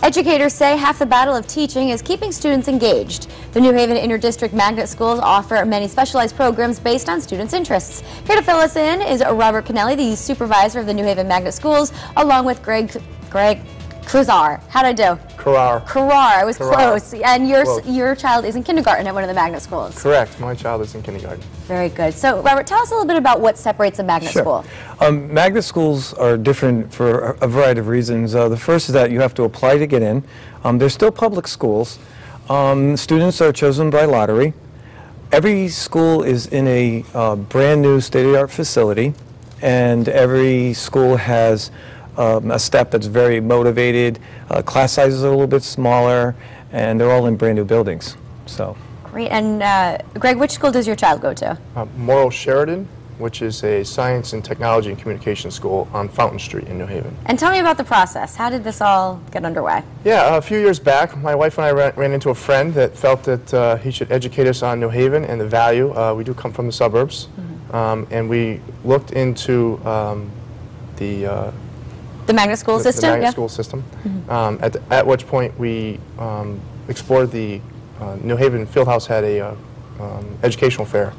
Educators say half the battle of teaching is keeping students engaged. The New Haven Interdistrict Magnet Schools offer many specialized programs based on students' interests. Here to fill us in is Robert Kennelly, the supervisor of the New Haven Magnet Schools, along with Greg Cruzar. How'd I do? Carrar. I was close. And your child is in kindergarten at one of the magnet schools. Correct. My child is in kindergarten. Very good. So, Robert, tell us a little bit about what separates a magnet school. Magnet schools are different for a variety of reasons. The first is that you have to apply to get in. They're still public schools. Students are chosen by lottery. Every school is in a brand new state-of-the-art facility, and every school has a staff that's very motivated. Class sizes are a little bit smaller, and they're all in brand new buildings. So. Great. And Greg, which school does your child go to? Morrow Sheridan, which is a science and technology and communication school on Fountain Street in New Haven. And tell me about the process. How did this all get underway? Yeah, a few years back, my wife and I ran into a friend that felt that he should educate us on New Haven and the value. We do come from the suburbs, and we looked into the magnet school system? The magnet school system. At which point we explored the New Haven Fieldhouse had a educational fair.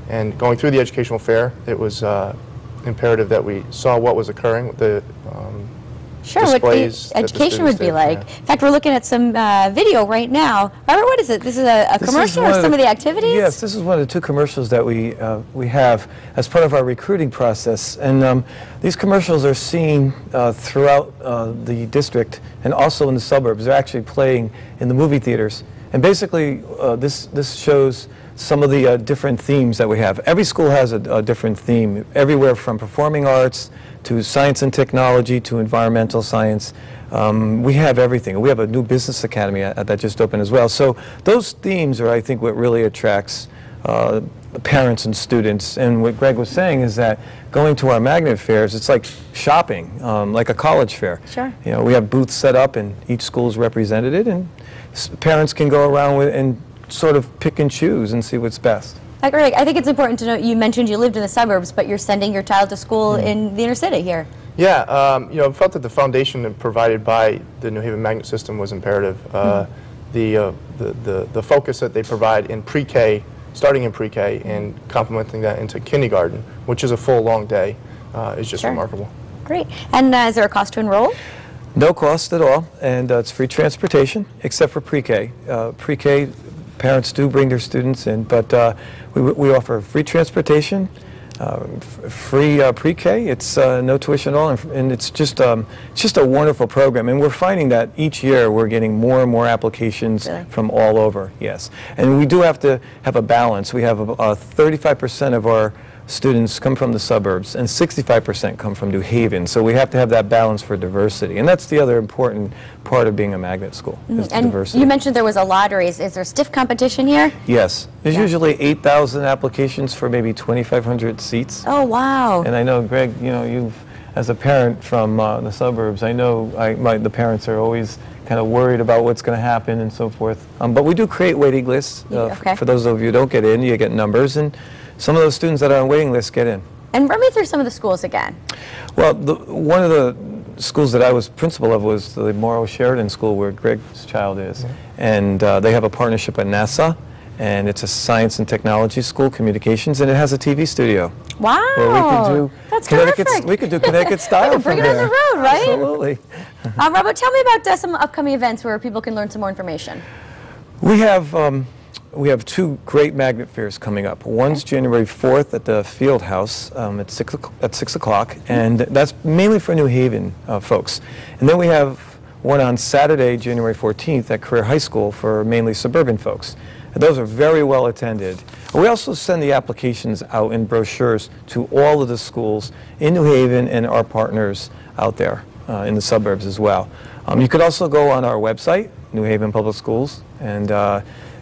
And going through the educational fair, it was imperative that we saw what was occurring with the displays. What the education would be like. Yeah. In fact, we're looking at some video right now. Robert, what is it? This is a commercial or some of the activities? Yes, this is one of the two commercials that we have as part of our recruiting process. And these commercials are seen throughout the district and also in the suburbs. They're actually playing in the movie theaters. And basically, this shows some of the different themes that we have. Every school has a different theme, everywhere from performing arts to science and technology to environmental science. We have everything. We have a new business academy that just opened as well. So those themes are, I think, what really attracts parents and students. And what Greg was saying is that going to our magnet fairs, it's like shopping, like a college fair. Sure. You know, we have booths set up and each school is represented, and parents can go around and sort of pick and choose and see what's best. Greg, I think it's important to note, you mentioned you lived in the suburbs, but you're sending your child to school in the inner city here. Yeah, you know, I felt that the foundation provided by the New Haven Magnet System was imperative. The focus that they provide in pre-K, starting in pre-K, and complementing that into kindergarten, which is a full, long day, is just remarkable. Great. And is there a cost to enroll? No cost at all, and it's free transportation, except for pre-K. Pre-K, parents do bring their students in, but we offer free transportation, free pre-K. It's no tuition at all, and it's just a wonderful program. And we're finding that each year we're getting more and more applications from all over. Yes, and we do have to have a balance. We have 35% of our students come from the suburbs, and 65% come from New Haven. So we have to have that balance for diversity, and that's the other important part of being a magnet school, is the diversity. You mentioned there was a lottery. Is there stiff competition here? Yes. There's usually 8,000 applications for maybe 2,500 seats. Oh, wow. And I know, Greg, you know, as a parent from the suburbs, I know the parents are always kind of worried about what's going to happen and so forth. But we do create waiting lists. For those of you who don't get in, you get numbers, and some of those students that are on waiting lists get in. And run me through some of the schools again. Well, one of the schools that I was principal of was the Morrow Sheridan School, where Greg's child is. And they have a partnership with NASA, and it's a science and technology school, communications, and it has a TV studio. Wow. Where we can do That's terrific. We could do Connecticut style from bring it on the road, right? Absolutely. Robert, tell me about some upcoming events where people can learn some more information. We have two great magnet fairs coming up. One's January 4th at the Field House at 6 o'clock, and that's mainly for New Haven folks. And then we have one on Saturday, January 14th at Career High School for mainly suburban folks. And those are very well attended. We also send the applications out in brochures to all of the schools in New Haven and our partners out there in the suburbs as well. You could also go on our website, New Haven Public Schools, and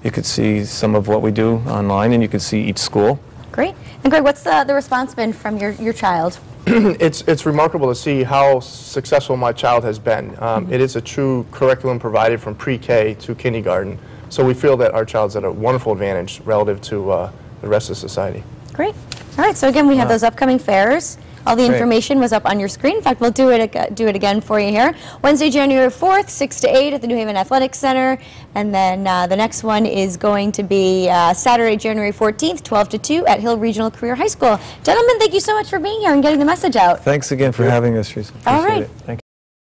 you could see some of what we do online, and you could see each school. Great. And Greg, what's the response been from your child? It's remarkable to see how successful my child has been. It is a true curriculum provided from pre-K to kindergarten. So we feel that our child's at a wonderful advantage relative to the rest of society. Great. All right, so again, we have those upcoming fairs. All the Great. information was up on your screen. In fact, we'll do it again for you here. Wednesday, January 4th, 6 to 8 at the New Haven Athletic Center. And then the next one is going to be Saturday, January 14th, 12 to 2 at Hill Regional Career High School. Gentlemen, thank you so much for being here and getting the message out. Thanks again for having us, Teresa. All Appreciate right. it. Thank you.